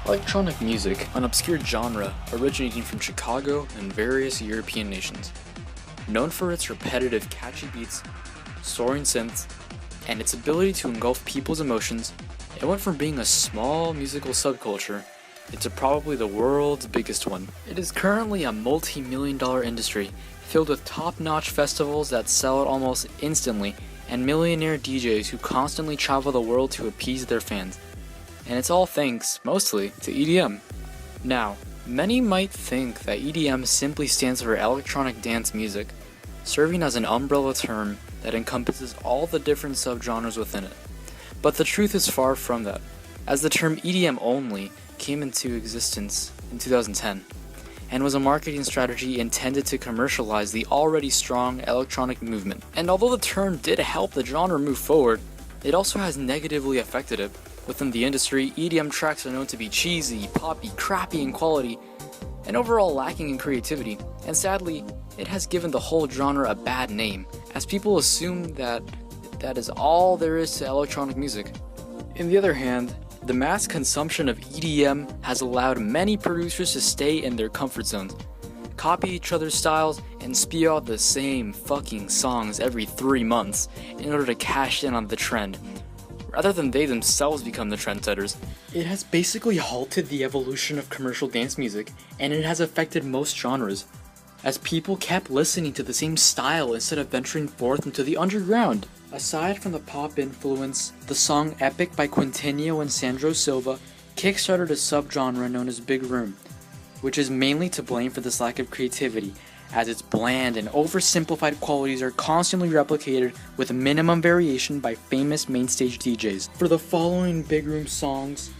Electronic music, an obscure genre originating from Chicago and various European nations. Known for its repetitive, catchy beats, soaring synths, and its ability to engulf people's emotions, it went from being a small musical subculture into probably the world's biggest one. It is currently a multi-million-dollar industry filled with top-notch festivals that sell out almost instantly and millionaire DJs who constantly travel the world to appease their fans. And it's all thanks, mostly, to EDM. Now, many might think that EDM simply stands for electronic dance music, serving as an umbrella term that encompasses all the different subgenres within it. But the truth is far from that, as the term EDM only came into existence in 2010, and was a marketing strategy intended to commercialize the already strong electronic movement. And although the term did help the genre move forward, it also has negatively affected it. Within the industry, EDM tracks are known to be cheesy, poppy, crappy in quality, and overall lacking in creativity, and sadly, it has given the whole genre a bad name, as people assume that is all there is to electronic music. On the other hand, the mass consumption of EDM has allowed many producers to stay in their comfort zones, copy each other's styles, and spew out the same fucking songs every 3 months in order to cash in on the trend, rather than they themselves become the trendsetters. It has basically halted the evolution of commercial dance music, and it has affected most genres, as people kept listening to the same style instead of venturing forth into the underground. Aside from the pop influence, the song Epic by Quintinho and Sandro Silva kickstarted a subgenre known as Big Room, which is mainly to blame for this lack of creativity, as its bland and oversimplified qualities are constantly replicated with minimum variation by famous mainstage DJs. For the following Big Room songs,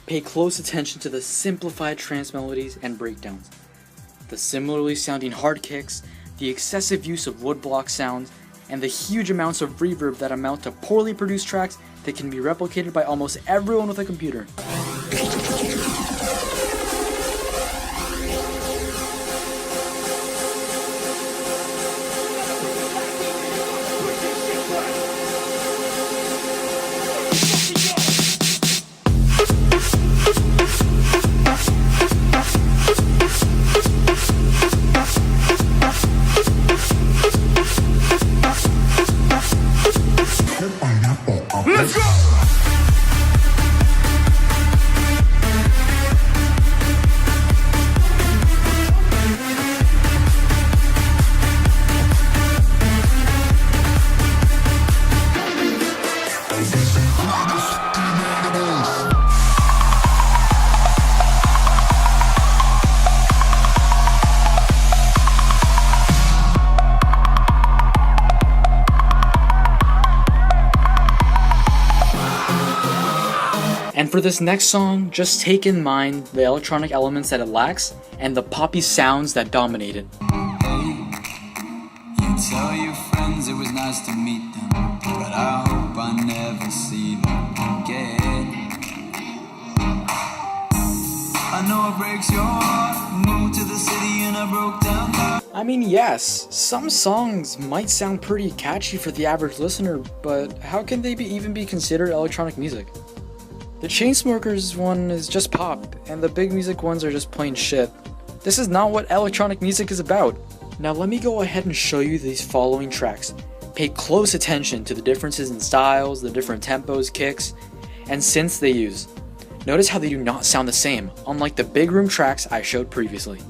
pay close attention to the simplified trance melodies and breakdowns, the similarly sounding hard kicks, the excessive use of woodblock sounds, and the huge amounts of reverb that amount to poorly produced tracks that can be replicated by almost everyone with a computer. Let's go! And for this next song, just take in mind the electronic elements that it lacks and the poppy sounds that dominate it. You tell your friends it was nice to meet them, but I hope I never see them again. I know it breaks your heart, moved to the city and I broke down. I mean, yes, some songs might sound pretty catchy for the average listener, but how can they even be considered electronic music? The Chainsmokers one is just pop, and the big music ones are just plain shit. This is not what electronic music is about. Now let me go ahead and show you these following tracks. Pay close attention to the differences in styles, the different tempos, kicks, and synths they use. Notice how they do not sound the same, unlike the Big Room tracks I showed previously.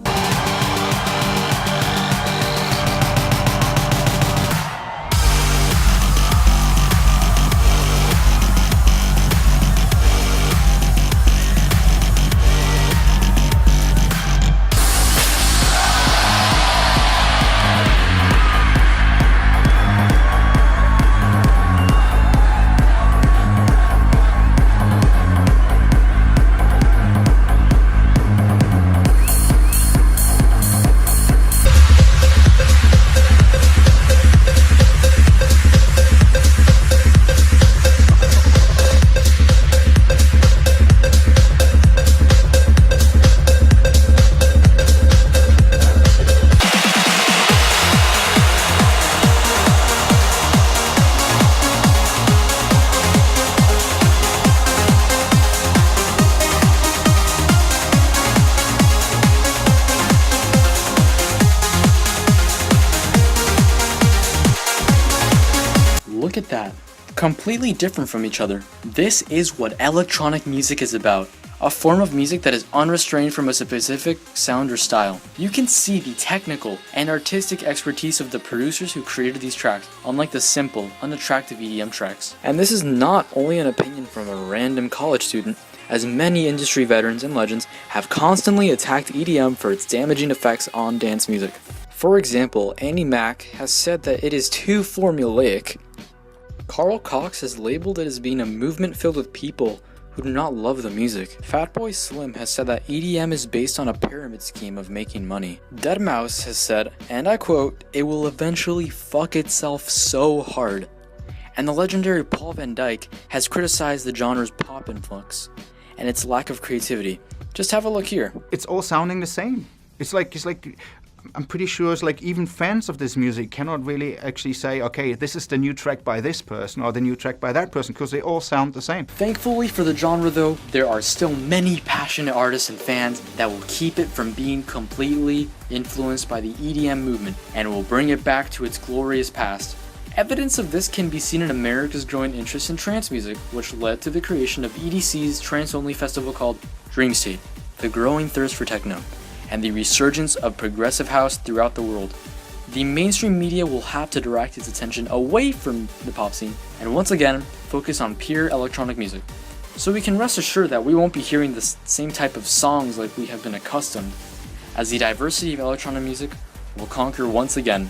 look at that. Completely different from each other. This is what electronic music is about. A form of music that is unrestrained from a specific sound or style. You can see the technical and artistic expertise of the producers who created these tracks, unlike the simple, unattractive EDM tracks. And this is not only an opinion from a random college student, as many industry veterans and legends have constantly attacked EDM for its damaging effects on dance music. For example, Annie Mac has said that it is too formulaic. Carl Cox has labeled it as being a movement filled with people who do not love the music. Fatboy Slim has said that EDM is based on a pyramid scheme of making money. Deadmau5 has said, and I quote, "It will eventually fuck itself so hard." And the legendary Paul Van Dyke has criticized the genre's pop influx and its lack of creativity. Just have a look here. It's all sounding the same. It's like I'm pretty sure it's like even fans of this music cannot really actually say, okay, this is the new track by this person or the new track by that person, because they all sound the same. Thankfully for the genre though, there are still many passionate artists and fans that will keep it from being completely influenced by the EDM movement and will bring it back to its glorious past. Evidence of this can be seen in America's growing interest in trance music, which led to the creation of EDC's trance-only festival called Dream State, the growing thirst for techno, and the resurgence of progressive house throughout the world. The mainstream media will have to direct its attention away from the pop scene and once again focus on pure electronic music. So we can rest assured that we won't be hearing the same type of songs like we have been accustomed, as the diversity of electronic music will conquer once again.